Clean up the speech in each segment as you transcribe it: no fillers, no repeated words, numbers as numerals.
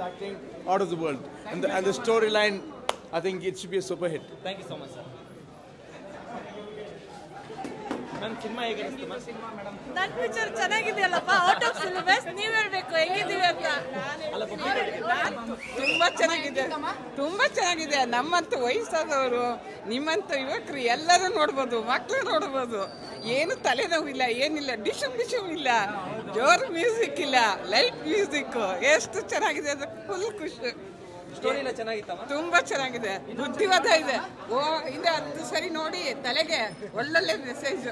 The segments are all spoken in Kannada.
acting out of the world. And the storyline, I think it should be a super hit. Thank you so much, sir. Ma'am, cinema hege anistु ma'am? ನನ್ನ ಪಿಕ್ಚರ್ ಚೆನ್ನಾಗಿದೆಯಲ್ಲಪ್ಪ, ಔಟ್ ಆಫ್ ಸಿಲೆಬಸ್. ನೀವು ಹೇಳ್ಬೇಕು ಹೆಂಗಿದೀವಿ ಅಂತ. ತುಂಬಾ ಚೆನ್ನಾಗಿದೆ, ತುಂಬಾ ಚೆನ್ನಾಗಿದೆ. ನಮ್ಮಂತ ವಯಸ್ಸಾದವರು, ನಿಮ್ಮಂತ ಯುವಕರು ಎಲ್ಲರೂ ನೋಡ್ಬೋದು, ಮಕ್ಕಳು ನೋಡ್ಬೋದು. ಏನು ತಲೆನೋವಿಲ್ಲ, ಏನಿಲ್ಲ, ಡಿಶಮ್ ಇಲ್ಲ, ಜೋರ್ ಮ್ಯೂಸಿಕ್ ಇಲ್ಲ, ಲೈಟ್ ಮ್ಯೂಸಿಕ್. ಎಷ್ಟು ಚೆನ್ನಾಗಿದೆ ಅದು, ಫುಲ್ ಖುಷಿ. ಸ್ಟೋರಿ ಎಲ್ಲ ಚೆನ್ನಾಗಿತ್ತಮ್ಮ? ತುಂಬಾ ಚೆನ್ನಾಗಿದೆ, ಬುದ್ಧಿವಾದ ಇದೆ. ಇದು 10 ಸರಿ ನೋಡಿ ತಲೆಗೆ ಒಳ್ಳೊಳ್ಳೆ ಮೆಸೇಜ್.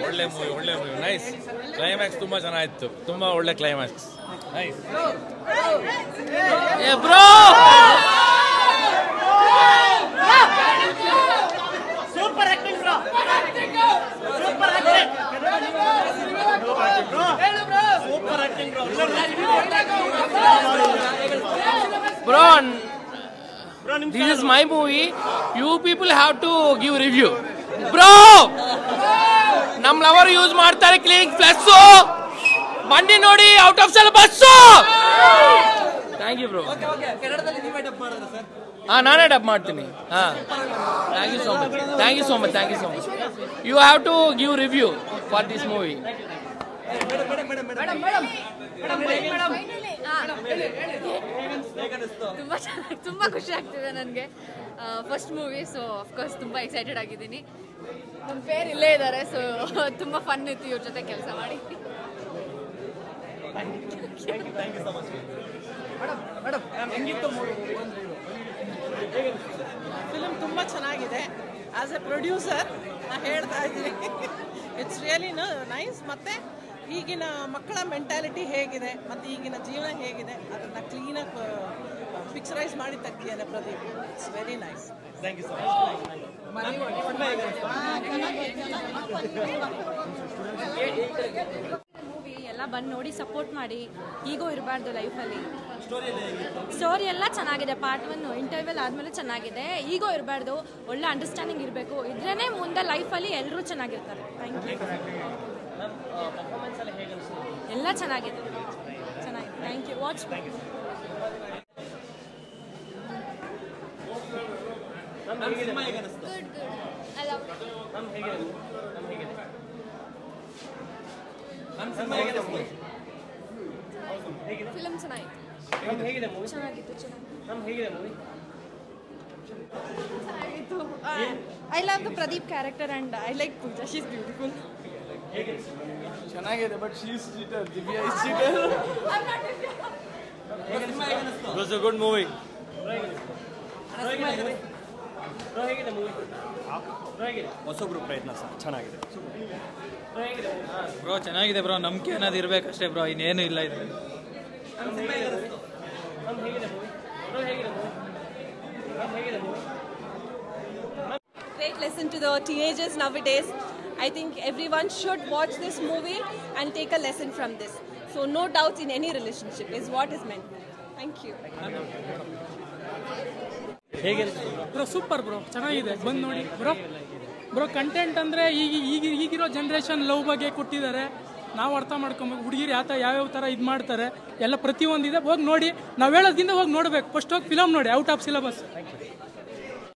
ಒಳ್ಳೆ ಮೂವಿ ನೈಸ್. ಕ್ಲೈಮ್ಯಾಕ್ಸ್ ತುಂಬಾ ಚೆನ್ನಾಗಿತ್ತು, ತುಂಬಾ ಒಳ್ಳೆ climax. Nice bro. Super acting bro, super acting bro, super acting bro. This is my movie. You people have to give review. Bro, ನಮ್ ಲವರ್ ಯೂಸ್ ಮಾಡ್ತಾರೆ ಕ್ಲಿನಿಕ್ ಪ್ಲಸ್. ಬಂಡಿ ನೋಡಿ, out of syllabus. Thank you bro. ಕನ್ನಡದಲ್ಲಿ ನೀವೇ ಡಬ್ ಮಾಡಿದ್ರೆ ಸರ್? ನಾನೇ ಡಬ್ ಮಾಡ್ತೀನಿ. Thank you so much, thank you so much, thank you so much. You have to give review for this movie. ತುಂಬಾ ಖುಷಿ ಆಗ್ತಿದೆ ನನಗೆ. ಫಸ್ಟ್ ಮೂವಿ, ಸೊ ಅಫ್ಕೋರ್ಸ್ ತುಂಬ ಎಕ್ಸೈಟೆಡ್ ಆಗಿದ್ದೀನಿ. ನಮ್ಮ ಪೇರ್ ಇಲ್ಲೇ ಇದ್ದಾರೆ, ಸೊ ತುಂಬ ಫನ್ ಇತ್ತು ಇವ್ರ ಜೊತೆ ಕೆಲಸ ಮಾಡಿ. ಫಿಲ್ಮ್ ತುಂಬ ಚೆನ್ನಾಗಿದೆ. ಆಸ್ ಎ ಪ್ರೊಡ್ಯೂಸರ್ ನಾನು ಹೇಳ್ತಾ ಇದ್ದೀನಿ, ಇಟ್ಸ್ ರಿಯಲಿ ನೈಸ್. ಮತ್ತು ಈಗಿನ ಮಕ್ಕಳ ಮೆಂಟಾಲಿಟಿ ಹೇಗಿದೆ ಮತ್ತು ಈಗಿನ ಜೀವನ ಹೇಗಿದೆ ಅದನ್ನು ಕ್ಲೀನಾಗಿ ಪಿಕ್ಚರೈಸ್ ಮಾಡಿ ತೆಗ್ದಿದ್ದಾನೆ Pradeep. It's very nice. Thank you so much. Movie ಎಲ್ಲ ಬಂದು ನೋಡಿ ಸಪೋರ್ಟ್ ಮಾಡಿ. ಈಗೋ ಇರಬಾರ್ದು ಲೈಫಲ್ಲಿ. ಸ್ಟೋರಿ ಎಲ್ಲ ಚೆನ್ನಾಗಿದೆ. ಪಾರ್ಟ್ 1 ಇಂಟರ್ವ್ಯೂಲ್ ಆದಮೇಲೆ ಚೆನ್ನಾಗಿದೆ. ಈಗೋ ಇರಬಾರ್ದು, ಒಳ್ಳೆ ಅಂಡರ್ಸ್ಟ್ಯಾಂಡಿಂಗ್ ಇರಬೇಕು. ಇದ್ರೇ ಮುಂದೆ ಲೈಫಲ್ಲಿ ಎಲ್ಲರೂ ಚೆನ್ನಾಗಿರ್ತಾರೆ. Thank you. ಎಲ್ಲ ಚೆನ್ನಾಗಿದೆ, ಚೆನ್ನಾಗಿದೆ. Thank you. ವಾಚ್. ಫಿಲ್ಮ್ ಚೆನ್ನಾಗಿತ್ತು, ಚೆನ್ನಾಗಿತ್ತು. I love the Pradeep character and I like Pooja. She is beautiful. ಚೆನ್ನಾಗಿದೆ, but she is cheater. Divya is cheater. It was a good movie. ಹೊಸಬ್ರು ಪ್ರಯತ್ನ ಸರ್, ಚೆನ್ನಾಗಿದೆ ಬ್ರೋ. ಚೆನ್ನಾಗಿದೆ ಬ್ರೋ, ನಂಬಿಕೆ ಅನ್ನೋದು ಇರಬೇಕಷ್ಟೇ ಬ್ರೋ, ಇನ್ನೇನು ಇಲ್ಲ ಇದು. Great lesson to the teenagers nowadays. I think everyone should watch this movie and take a lesson from this. So no doubts in any relationship is what is meant. Thank you. ಹೇಗೆ ಬ್ರೋ? ಸೂಪರ್ ಬ್ರೋ, ಚೆನ್ನಾಗಿದೆ, ಬಂದು ನೋಡಿ ಬ್ರೋ. ಬ್ರೋ ಕಂಟೆಂಟ್ ಅಂದರೆ ಈಗಿರೋ ಜನ್ರೇಷನ್ ಲವ್ ಬಗ್ಗೆ ಕೊಟ್ಟಿದ್ದಾರೆ. ನಾವು ಅರ್ಥ ಮಾಡ್ಕೊಬೇಕು, ಹುಡುಗಿರು ಯಾವ್ಯಾವ ಥರ ಇದು ಮಾಡ್ತಾರೆ ಎಲ್ಲ ಪ್ರತಿಯೊಂದಿದೆ. ಹೋಗಿ ನೋಡಿ, ನಾವು ಹೇಳೋದ್ರಿಂದ ಹೋಗಿ ನೋಡ್ಬೇಕು. ಫಸ್ಟ್ ಹೋಗಿ ಫಿಲಮ್ ನೋಡಿ, ಔಟ್ ಆಫ್ ಸಿಲೆಬಸ್.